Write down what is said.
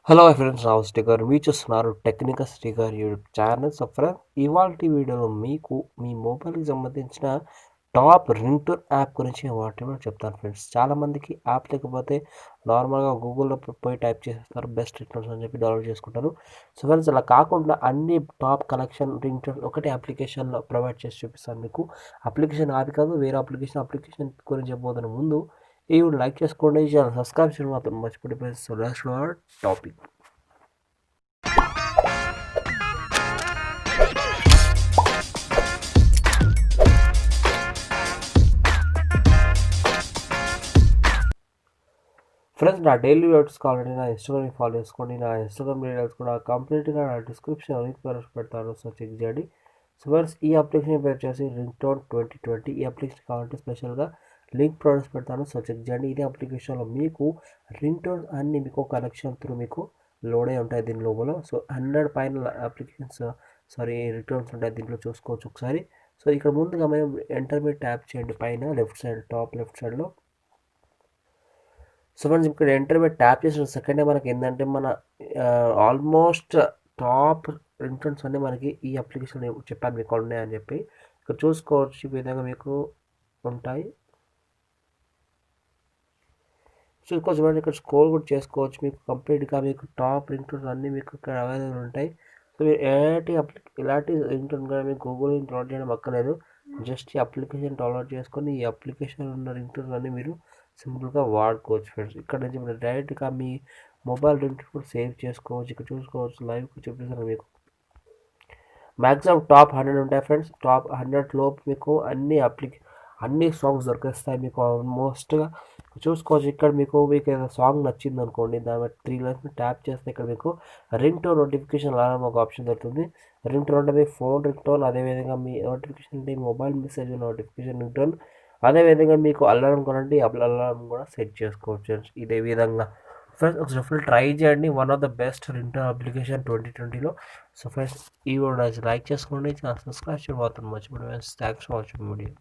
Hello friends, నా sticker మీరు చూస్తున్నారు technical sticker YouTube channel. So friends, ఇవాల్టి వీడియోలో మీకు మీ మొబైల్కి సంబంధించిన టాప్ రింగ్ టోన్ యాప్ గురించి వాటి చెప్తాను ఫ్రెండ్స్. చాలామందికి యాప్ లేకపోతే నార్మల్గా గూగుల్లో పోయి టైప్ చేసేస్తారు బెస్ట్ రింగ్ టోన్స్ అని చెప్పి డౌన్లోడ్ చేసుకుంటారు. సో ఫ్రెండ్స్, అలా కాకుండా అన్ని టాప్ కలెక్షన్ రింగ్ టోన్ ఒకటే అప్లికేషన్లో ప్రొవైడ్ చేసి చూపిస్తాను మీకు. అప్లికేషన్ అది కాదు, వేరే అప్లికేషన్ గురించి చెప్పబోతున్న ముందు ఈ వీడియో లైక్ చేసుకోండి, ఛానల్ సబ్స్క్రైబ్ చేయడం మాత్రం మర్చిపోయి. So let's start topic. Friends, నా డైలీ వర్డ్స్ కావాలంటే నా ఇన్స్టాగ్రామ్ని ఫాలో చేసుకోండి. నా ఇన్స్టాగ్రామ్ డీటెయిల్స్ కూడా కంప్లీట్గా నా డిస్క్రిప్షన్ లింక్ పెడతాను, సో చెక్ చేయండి. సో ఫ్రెండ్స్, ఈ అప్లికేషన్ పేరు వచ్చేసి రింగ్టోన్ 2020. ఈ అప్లికేషన్ కావాలంటే స్పెషల్గా లింక్ ప్రొవైడ్ పెడతాను, సో చెక్ చేయండి. ఇదే అప్లికేషన్లో మీకు రింగ్ టోన్స్ అన్నీ మీకు కనెక్షన్ త్రూ మీకు లోడ్ అయి ఉంటాయి దీని లోపల. సో 100 పైన అప్లికేషన్స్ రింగ్ టోన్స్ ఉంటాయి దీంట్లో, చూసుకోవచ్చు ఒకసారి. సో ఇక్కడ ముందుగా మేము ఎంటర్ మీద ట్యాప్ చేయండి పైన లెఫ్ట్ సైడ్, టాప్ లెఫ్ట్ సైడ్లో. సో ఫ్రెండ్స్, ఇక్కడ ఎంటర్ మీద ట్యాప్ చేసిన సెకండే మనకి ఏంటంటే మన ఆల్మోస్ట్ టాప్ రింగ్టోన్స్ అన్నీ మనకి ఈ అప్లికేషన్ చెప్పాను మీకు ఉన్నాయని చెప్పి. ఇక్కడ చూసుకోవచ్చు, ఈ విధంగా మీకు ఉంటాయి. చూసుకోవచ్చు మేడం, ఇక్కడ స్కోర్ కూడా చేసుకోవచ్చు. మీకు కంప్లీట్గా మీకు టాప్ రింగ్టోన్స్ అన్నీ మీకు ఇక్కడ అవైలబుల్ ఉంటాయి. సో మీరు ఇలాంటి రింగ్టోన్ కూడా మీకు గూగుల్ డౌన్లోడ్ చేయడం అక్కర్లేదు. జస్ట్ ఈ అప్లికేషన్ డౌన్లోడ్ చేసుకొని ఈ అప్లికేషన్ ఉన్న రింగ్టోన్స్ అన్నీ మీరు సింపుల్గా వాడుకోవచ్చు ఫ్రెండ్స్. ఇక్కడ నుంచి మీరు డైరెక్ట్గా మీ మొబైల్ రింగ్టోన్ కూడా సేవ్ చేసుకోవచ్చు. ఇక్కడ చూసుకోవచ్చు, లైవ్ చూపిస్తాను మీకు. మ్యాక్సిమం టాప్ 100 ఉంటాయి ఫ్రెండ్స్. టాప్ 100 లోపు మీకు అన్ని సాంగ్స్ దొరికేస్తాయి మీకు ఆల్మోస్ట్గా. చూసుకోవచ్చు, ఇక్కడ మీకు ఏదైనా సాంగ్ నచ్చింది అనుకోండి, దాని మీద 3 లైన్స్ ట్యాప్ చేస్తే ఇక్కడ మీకు రింగ్ టోన్ నోటిఫికేషన్ అలారం ఒక ఆప్షన్ దొరుకుతుంది. రింగ్ టోన్ అంటే మీ ఫోన్ రింగ్ టోన్, అదేవిధంగా మీ నోటిఫికేషన్ అంటే mobile message notification ring tone, అదేవిధంగా మీకు అలారం కొనండి, అలారం కూడా సెట్ చేసుకోవచ్చు ఇదే విధంగా. ఫ్రెండ్స్, ఒకసారి ఫుల్ ట్రై చేయండి. One of the best ringtone application 2020లో. సో ఫ్రెండ్స్, ఈ వీడియో లైక్ చేసుకోండి, సబ్స్క్రైబ్ చేయడం మాత్రం మర్చిపోండి. Thanks for watching video.